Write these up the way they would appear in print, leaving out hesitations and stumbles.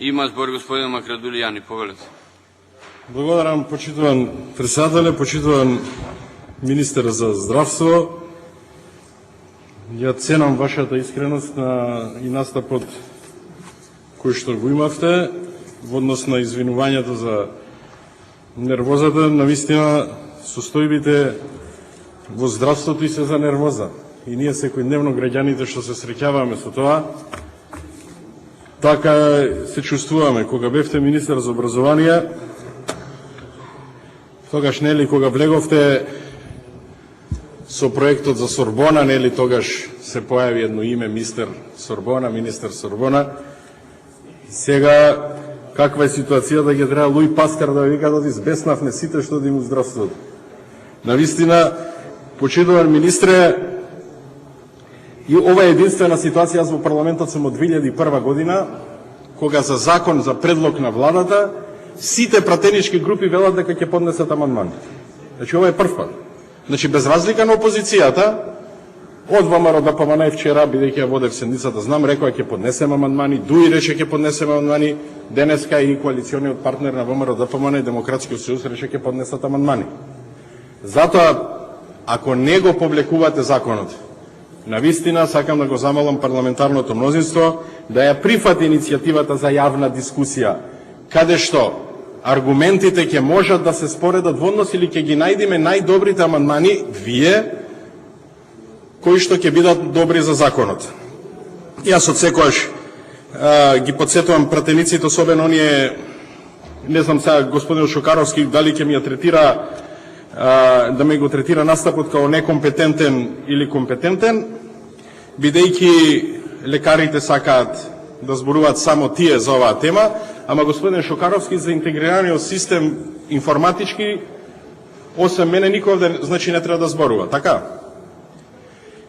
Има збор господин Макрадулијани, повелете. Благодарам, почитуван председателе, почитуван министер за здравство. Ја ценам вашата искреност и настапот кој што го имавте во однос на извинувањето за нервозата. Навистина, состојбите во здравството и се за нервоза. И ние секојдневно граѓаните што се среќаваме со тоа, така се чувствуваме. Кога бевте министер за образование, тогаш, нели, кога влеговте со проектот за Сорбона, нели, тогаш се појави едно име, министер Сорбона. Сега, каква е ситуацијата, ќе треба Луи Пастер да вика да избеснавме сите што да им здравството. Навистина, почитуван министре, и ова е единствена ситуација, аз во парламентот сум од 2001 година, кога за закон за предлог на владата, сите пратенички групи велат дека ќе поднесат амандмани. Значи, ова е прв пат. Значи, без разлика на опозицијата, од ВМРО ДПМН вчера, бидејќи ја водев седницата, знам, рекоа ќе поднесем амандмани, Дуи рече ќе поднесем амандмани, денеска и коалициониот партнер на ВМРО ДПМН и Демократскиот сојуз рече ќе поднесат амандмани. Затоа, ако не го повлекувате законот, навистина сакам да го замолам парламентарното мнозинство да ја прифати иницијативата за јавна дискусија, каде што аргументите ќе можат да се споредат во однос или ќе ги најдеме најдобрите амандмани вие, кои што ќе бидат добри за законот. Јас од секојаш ги подсетувам пратениците, особено оние, не знам сега господин Шокаровски дали ќе ми ја третира, да ме го третира настапот као некомпетентен или компетентен, бидејќи лекарите сакаат да зборуваат само тие за оваа тема, ама господин Шокаровски за интегрираниот систем информатички, освен мене никој овде, значи не треба да зборува, така?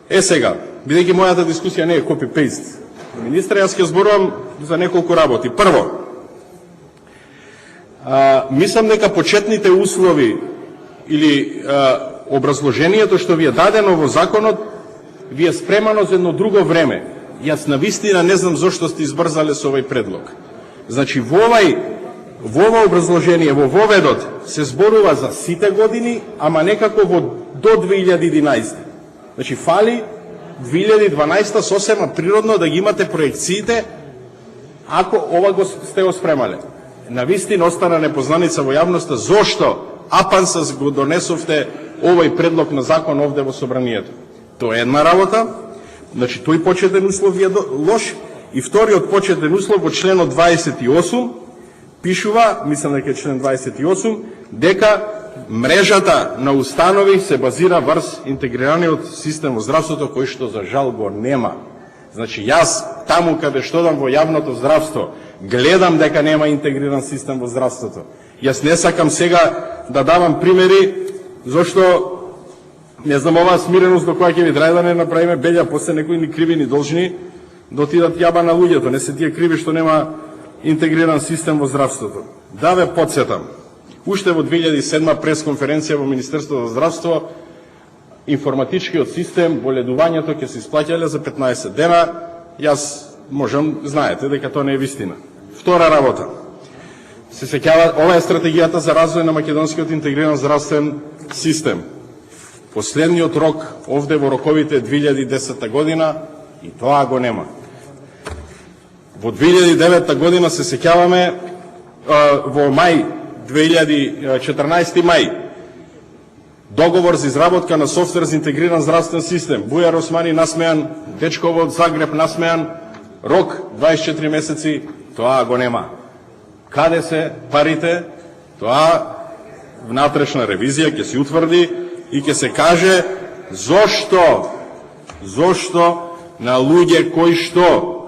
Сега, бидејќи мојата дискусија не е копи-пейст, министре, јас ќе зборувам за неколку работи. Прво, мислам дека почетните услови или образложението што ви е дадено во законот ви е спремано за едно друго време. Јас навистина не знам зошто сте избрзале со овој предлог. Значи, во ова образложение, во воведот, се зборува за сите години, ама некако до 2011. Значи, фали 2012 сосема природно да ги имате проекциите, ако ова го сте го спремале. Навистина остана непознаница во јавноста зошто апансас го донесовте овој предлог на закон овде во собранието. Тоа е една работа. Значи, тој почетен услов е лош. И вториот почетен услов во членот 28 пишува, мислам дека е член 28, дека мрежата на установи се базира врз интегрираниот систем во здравството, кој што за жал го нема. Значи, јас таму каде што дам во јавното здравство, гледам дека нема интегриран систем во здравството. Јас не сакам сега да давам примери, зашто не знам оваа смиреност до која ќе ви траја да не направиме беља, после некои ни криви ни должни да отидат јаба на луѓето. Не се тие криви што нема интегриран систем во здравството. Да ве подсетам, уште во 2007 пресконференција во Министерството за здравство, информатичкиот систем, боледувањето ќе се исплаќале за 15 дена. Јас можам, знаете дека тоа не е вистина. Втора работа. Се сеќава, ова е стратегијата за развој на македонскиот интегриран здравствен систем. Последниот рок овде во роковите 2010 година и тоа го нема. Во 2009 година се сеќаваме во мај 2014 мај договор за изработка на софтвер за интегриран здравствен систем. Бујар Османи насмеан, дечково од Загреб насмеан, рок 24 месеци, тоа го нема. Каде се парите? Тоа внатрешна ревизија ќе се утврди и ќе се каже зошто на луѓе кои што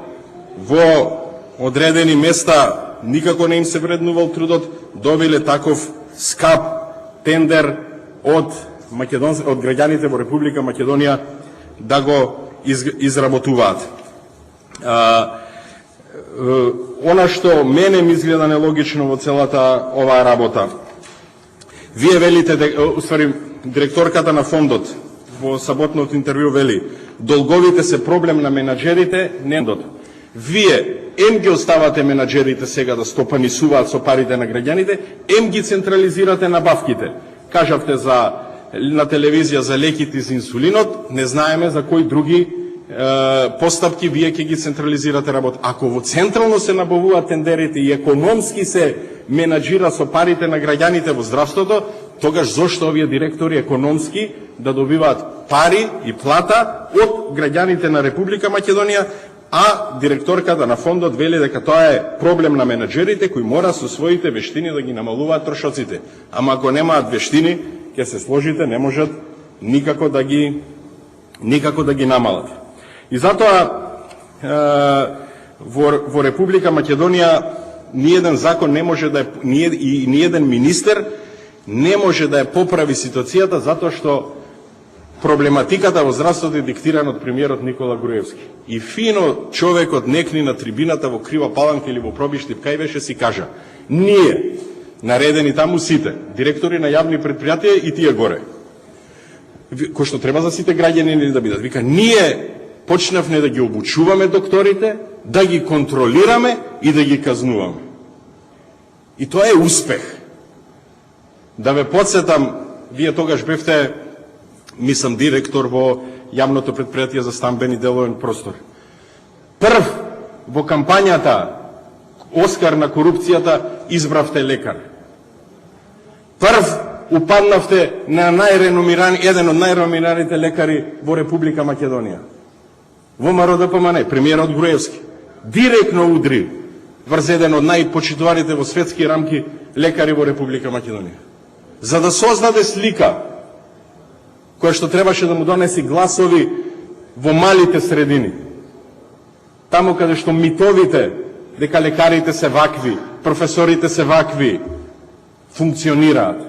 во одредени места никако не им се вреднувал трудот, добиле таков скап тендер од граѓаните во Република Македонија да го изработуваат. Она што мене ми изгледа нелогично во целата оваа работа. Вие велите, уствари, директорката на фондот во саботното интервју вели, долговите се проблем на менаџерите, не фондот. Вие ем ги оставате менаџерите сега да стопанисуваат со парите на граѓаните, ем ги централизирате набавките. Кажавте на телевизија за леките за инсулинот, не знаеме за кои други постапки вие ќе ги централизирате работа. Ако во централно се набавуваат тендерите и економски се менаџира со парите на граѓаните во здравството, тогаш зошто овие директори економски да добиваат пари и плата од граѓаните на Република Македонија, а директорката на фондот вели дека тоа е проблем на менаџерите кои мора со своите вештини да ги намалуваат трошоците. Ама ако немаат вештини, ќе се сложите, не можат никако да ги намалат. И затоа во Република Македонија ниеден закон не може да и ниеден министер не може да ја поправи ситуацијата, затоа што проблематиката во здравството е диктирана од премиерот Никола Груевски. И фино човекот некни на трибината во Крива Паланка или во Пробиштип, кај беше, си кажа: ние, наредени таму сите, директори на јавни предпријатија и тие горе, кој што треба за сите граѓани да бидат, вика, ние почнавме да ги обучуваме докторите, да ги контролираме и да ги казнуваме. И тоа е успех. Да ве подсетам, вие тогаш бевте, мислам, директор во јавното предпријатие за стамбен и деловен простор. Прв во кампањата Оскар на корупцијата избравте лекар. Прв упаднавте на еден од најреномираните лекари во Република Македонија. Во МРОДПМН, премиерот Груевски, директно удри врз еден од најпочитуваните во светски рамки лекари во Република Македонија. За да создаде слика која што требаше да му донеси гласови во малите средини. Таму каде што митовите дека лекарите се вакви, професорите се вакви, функционираат.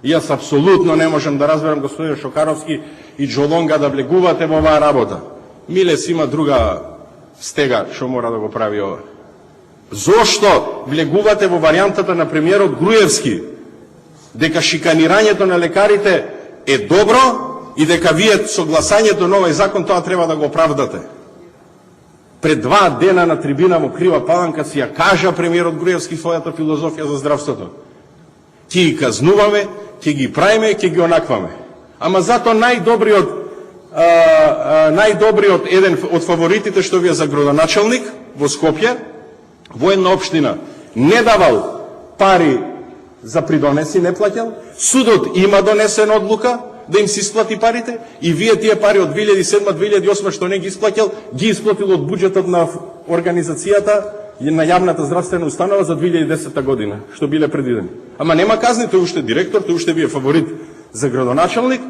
И јас апсолутно не можам да разберам, господин Шокаровски и Джолонга, да влегувате во оваа работа. Милес има друга стега што мора да го прави ова. Зошто влегувате во варијантата на премиерот Груевски дека шиканирањето на лекарите е добро и дека вие со гласањето на овој закон тоа треба да го оправдате? Пред 2 дена на трибина во Крива Паланка си ја кажа премиерот Груевски својата филозофија за здравството. Ќе ги казнуваме, ќе ги правиме, ќе ги онакваме. Ама зато најдобриот еден од фаворитите што ви е за градоначалник во Скопје, во една општина, не давал пари за придонеси, не плаќал, судот има донесена одлука да им се исплати парите и вие тие пари од 2007-2008 што не ги исплаќал, ги исплатил од буџетот на организацијата на јавната здравствена установа за 2010 година, што биле предвидени. Ама нема казни, тој уште директор, тој уште ви е фаворит за градоначалник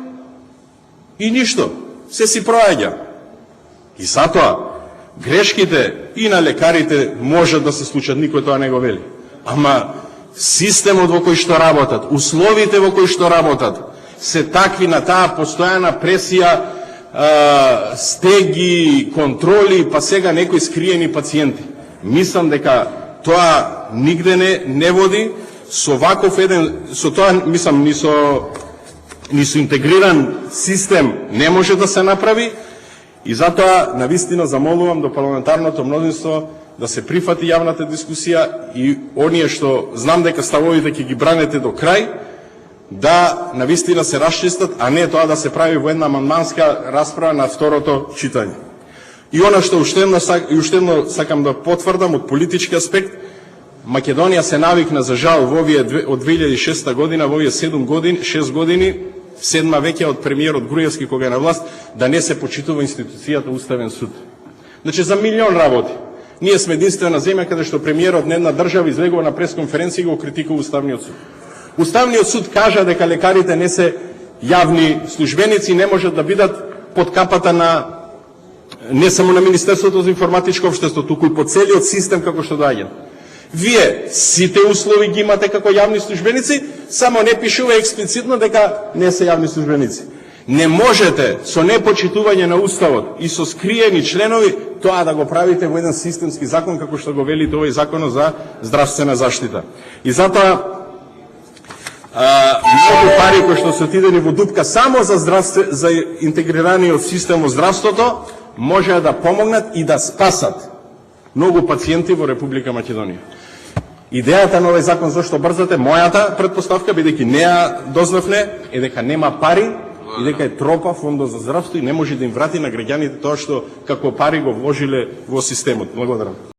и ништо, се си проаѓа. И затоа грешките и на лекарите може да се случат, никој тоа не го вели. Ама системот во кој што работат, условите во кои што работат, се такви на таа постојана пресија, стеги, контроли, па сега некои скриени пациенти. Мислам дека тоа нигде не води со ваков еден, со тоа мислам ни со интегриран систем не може да се направи и затоа навистина замолувам до парламентарното мнозинство да се прифати јавната дискусија и оние што знам дека ставовите ќе ги бранете до крај, да навистина се расчистат, а не тоа да се прави во една амандманска расправа на второто читање. И она што уште едно сакам да потврдам од политички аспект, Македонија се навикна за жал во овие од 2006 година, во овие 6 години, седма веќе од премиерот Груевски кога е на власт, да не се почитува институцијата Уставен суд. Значи за милион работи. Ние сме единствена земја каде што премиерот на една држава излегува на пресконференција и го критикува Уставниот суд. Уставниот суд кажа дека лекарите не се јавни службеници, не можат да бидат под капата на не само на Министерството за информатичко општество, туку и по целиот систем како што доаѓа. Вие сите услови ги имате како јавни службеници, само не пишува експлицитно дека не се јавни службеници. Не можете со непочитување на Уставот и со скриени членови тоа да го правите во еден системски закон како што го велите овој законот за здравствена заштита. И затоа многу пари кои што се отидени во дупка само за интегрираниот систем во здравството може да помогнат и да спасат многу пациенти во Република Македонија. Идејата на овој закон зашто брзате, мојата предпоставка, бидејќи не ја дознавме, е дека нема пари и дека е тропа фондот за здравство и не може да им врати на граѓаните тоа што како пари го вложиле во системот. Благодарам.